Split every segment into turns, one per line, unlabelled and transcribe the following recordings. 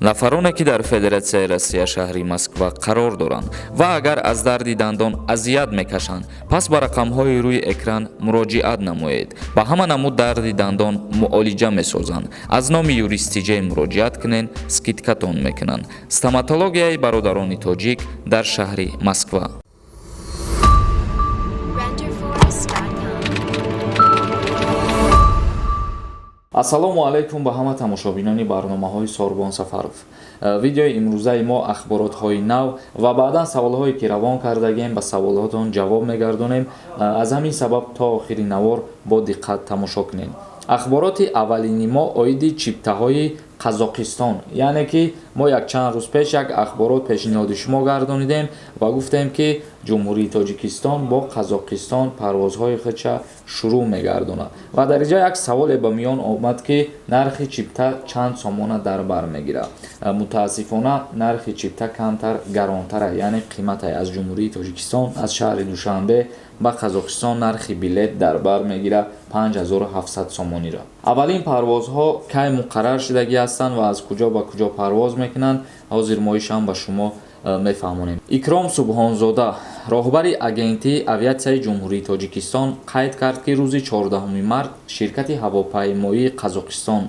нафароне ки дар Федератсияи Россия шаҳри Москва қарор доранд ва агар аз дарди дандон азият мекашанд, пас ба рақамҳои рӯи экран муроҷиат намоед. Ба ҳама намуд дарди дандон муолиҷа месозанд. Аз номи юристиҷаи муроҷиат кунен, скидкатон мекунанд. Стоматологияи бародарони тоҷик дар шаҳри Москва. ассалому алайкум ба ҳама тамошобинони барномаҳои Сорбон Сафаров. Видеои имрӯзаи мо ахборотҳои нав ва баъдан саволҳое ки равон кардагем ба саволҳотон ҷавоб мегардонем. Аз ҳамин сабаб то охири навор бо диққат тамошо кунед. Ахбороти аввалини мо оиди чиптаҳои Қазоқистон, яъне ки мо якчанд рӯз пеш як ахборот пешниҳоди шумо гардонидем ва гуфтем ки ҷумҳурии Тоҷикистон бо Қазоқистон парвозҳои худша шурӯъ мегардонад ва дар инҷа як саволе ба миён омад ки нархи чипта чанд сомона дар бар мегирад. Мутаассифона нархи чипта камтар гаронтар аст, яъне қиматае аз ҷумҳурии Тоҷикистон аз шаҳри Душанбе ба Қазоқистон нархи билет дар бар мегирад 5700 сомониро. Аввалин парвозҳо кай муқаррар шудагӣ ҳастанд ва аз куҷо ба куҷо парвоз мекунанд, ҳозир мо ишам ба шумо мефаҳмонем. Икром Субҳонзода, роҳбари агентии авиатсияи ҷумҳурии Тоҷикистон, қайд кард ки рӯзи 14 март ширкати ҳавопаймоии Қазоқистон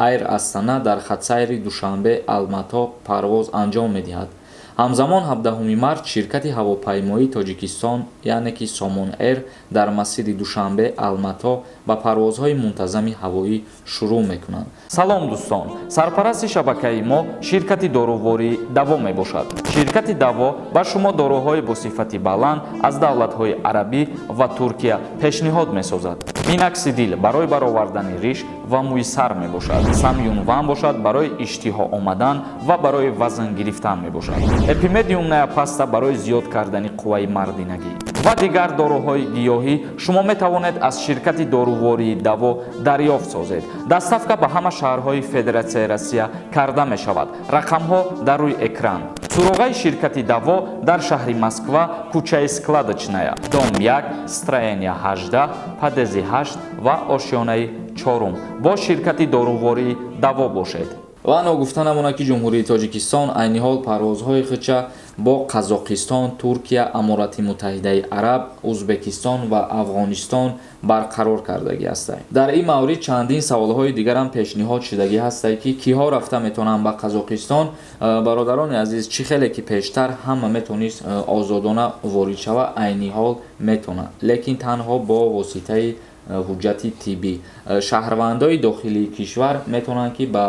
Air Astana дар хатсайри Душанбе Алмато парвоз анҷом медиҳад. ҳамзамон 17 март ширкати ҳавопаймоии Тоҷикистон, яъне ки Somon Air, дар масири Душанбе Алмато ба парвозҳои мунтазами ҳавоӣ шурӯъ мекунанд. Салом дӯстон, сарпарасти шабакаи мо ширкати дорувори Даво мебошад. Ширкати Даво ба шумо доруҳои бо сифати баланд аз давлатҳои арабӣ ва Туркия пешниҳод месозад. Миноксидил барои баровардани риш ва мӯи сар мебошад. Самюнван бошад барои иштиҳо омадан ва барои вазн гирифтан мебошад. Эпимедиум Неопаста барои зиёд кардани қувваи мардинагӣ ва дигар доруҳои гиёҳӣ шумо метавонед аз ширкати дорувории Даво дарёфт созед. Дастафка ба ҳама шаҳрҳои Федератсияи Россия карда мешавад. Рақамҳо дар рӯи экран. Суроғаи ширкати Даво дар шаҳри Москва, кӯчаи Складочная, дом 1, строения 18, падези 8 ва ошёнаи 4 бо ширкати дорувории Даво бошед. ва ногуфта намонад ки ҷумҳурии Тоҷикистон айни ҳол парвозҳои худша бо Қазоқистон, Туркия, Аморати Муттаҳидаи Араб, Узбекистон ва Афғонистон барқарор кардагӣ ҳастанд. Дар ин маврид чандин саволҳои дигарам пешниҳод шудагӣ ҳастанд ки киҳо рафта метавонанд ба Қазоқистон. Бародарони азиз, чӣ хеле ки пештар ҳама метавонист озодона ворид шава, айни ҳол метавонад, лекин танҳо бо воситаи ҳуҷҷати тиббӣ. Шаҳрвандои дохилии кишвар метавонанд ки ба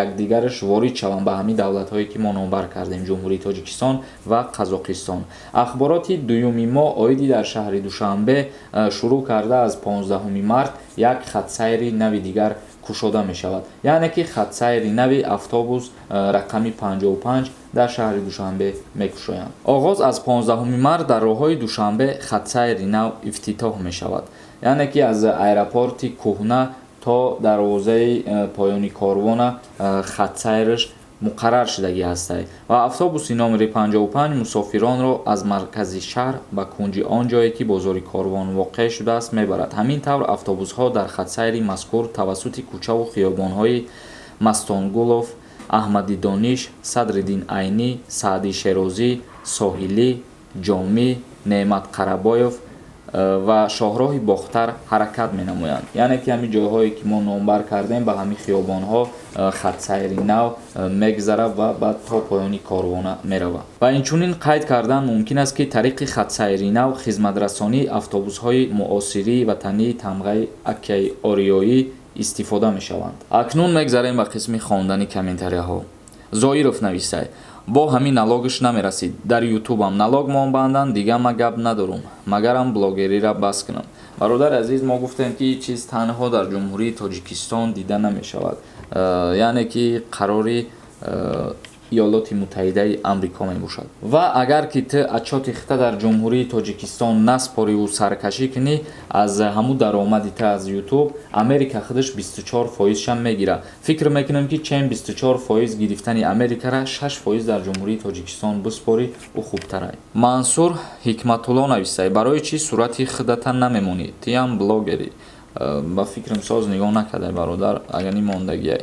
якдигараш ворид шаванд ба ҳамин давлатҳое ки мо номбар кардем, ҷумҳурии Тоҷикистон ва Қазоқистон. Ахбороти дуюми мо оиди дар шаҳри Душанбе шурӯъ карда аз 15 март як хатсайри нави дигар кушода мешавад, яъне ки хатсайри нави автобус рақами 55 дар шаҳри Душанбе мекушоянд. Оғоз аз 15 март дар роҳҳои Душанбе хатсайри нав ифтитоҳ мешавад, яъне ки аз аэропорти кӯҳна то дарвозаи поёни корвона хатсайраш муқаррар шудагӣ ҳастад ва автобуси номери 55 мусофиронро аз маркази шаҳр ба кунҷи он ҷое ки бозори корвон воқеъ шудааст мебарад. Ҳамин тавр автобусҳо дар хатсайри мазкур тавассути кӯчаву хиёбонҳои Мастонгулов, Аҳмади Дониш, Садриддин Айнӣ, Саъди Шерозӣ, Соҳилӣ, Ҷомӣ, Неъмат Қарабоев ва Шоҳроҳи Бохтар ҳаракат менамоянд, яъне ки ҳамин ҷойҳое ки мо номбар кардем ба ҳамин хиёбонҳо хатсайри нав мегзарад ва баъд то поёни корвона меравад. Ва инчунин қайд кардан мумкин аст ки тариқи хатсайри нав хизматрасонии автобусҳои муосирии ватании тамғаи Акяи Ориёӣ истифода мешаванд. Акнун мегзарем ба қисми хондани комментарияҳо. Зоиров нависад: бо ҳамин налогаш намерасид. Дар ютубам налог монбандан, дига ма гап надорум, магарам блогерира бас кунам. Бародар азиз, мо гуфтем ки чиз танҳо дар ҷумҳурии Тоҷикистон дида намешавад, яъне ки қарори Иёлоти Муттаҳидаи Амрико мебошад. Ва агар ки ту отчёти хита дар ҷумҳурии Тоҷикистон наспориву саркашӣ кунӣ, аз ҳамун даромади ту аз ютуб Америка худаш 24%-шам мегира. Фикр мекунам ки чем 24% гирифтани Америкара 6% дар ҷумҳурии Тоҷикистон биспорӣ, ӯ хубтар аст. Мансур Ҳикматулло нависад: барои чӣ сурати худатан намемонӣ? Тиам блогери. Ба фикрам соз нигоҳ накардай бародар, агани мондагиай.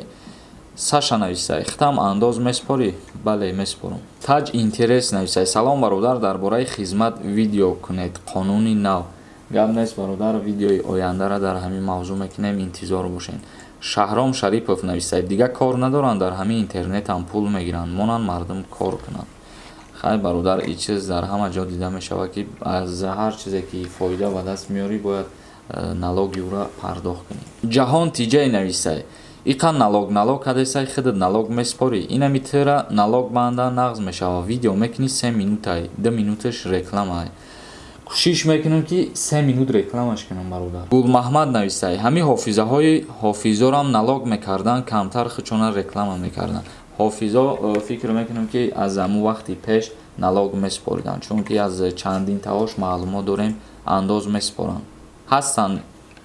Саша нависай, хитам андоз меспорӣ? Бале, меспорам. Таҷ интерес нависай. Салом бародар, дар бораи хизмат видео кунед. Қонуни нав. Гап нест бародар, видеои ояндара дар ҳамин мавзӯъ мекунем, интизор бошед. Шаҳром Шарипов нависай, дига кор надоранд, дар ҳамин интернетам пул мегиранд, монанд мардум кор кунанд. Хай бародар, ин чиз дар ҳама ҷо дида мешавад ки аз ҳар чизе ки фоида ба даст меорӣ бояд налоги ӯра пардохт кунӣ. Ҷаҳон Тиҷай нависай, иқа налог кадесай, хидат налог меспорӣ? Инами тира налог банда нағз мешава. Видео мекунӣ 3 минутай, 2 минуташ рекламай. кӯшиш мекунем ки 3 минут рекламаш кунам бародар. Гулмаҳмад нависай, ҳамин ҳофизорам налог мекарданд, камтар хичона реклама мекарданд. ҳофизо фикр мекунем ки аз аму вақти пеш налог меспориданд, чунки аз чандин тавош маълумот дорем андоз меспоранд. ҳастанд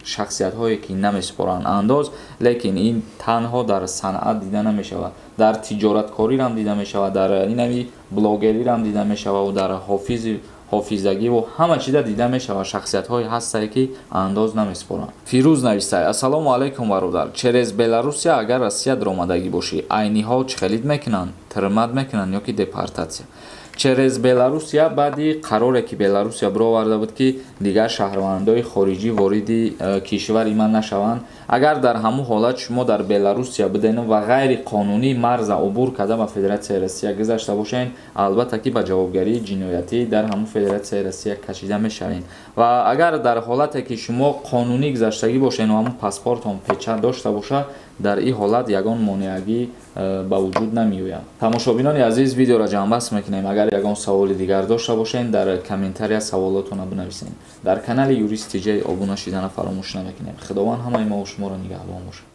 шахсиятҳое ки намеспоранд андоз, лекин ин танҳо дар санъат дида намешавад, дар тиҷораткорирам дида мешавад, дар инами блогерирам дида мешавад, дар ҳофизагӣ ва ҳама чида дида мешавад. Шахсиятҳое ҳастае ки андоз намеспоранд. Фирӯз нависай, ассалому алайкум бародар, через Беларусия агар Россия даромадагӣ бошӣ, айни ҳол чӣ халид мекунанд? Тирмат мекунанд ё ки депортатсия? Через Беларусия баъди қароре ки Беларусия бироварда буд ки дигар шаҳрвандои хориҷӣ вориди кишвари ман нашаванд, агар дар ҳамун ҳолат шумо дар Беларусия биден ва ғайриқонунӣ марза убур карда ба Федератсияи Россия гузашта бошед, албатта ки ба ҷавобгарии ҷиноятӣ дар ҳамун Федератсияи Россия кашида мешавед. Ва агар дар ҳолате ки шумо қонунӣ гузаштагӣ бошед ва ҳамун паспортон печат дошта бошад, дар ин ҳолат ягон монеагӣ ба вуҷуд намеояд. Тамошобинони азиз, видеоро ҷамъбаст мекунем. Агар ягон саволи дигар дошта бошед, дар комментария саволотонро бинависед. Дар канали Юрист Тиҷей обуна шидана фаромӯш намекунед. Худованд ҳамаи мо ва шуморо нигаҳбон бошад.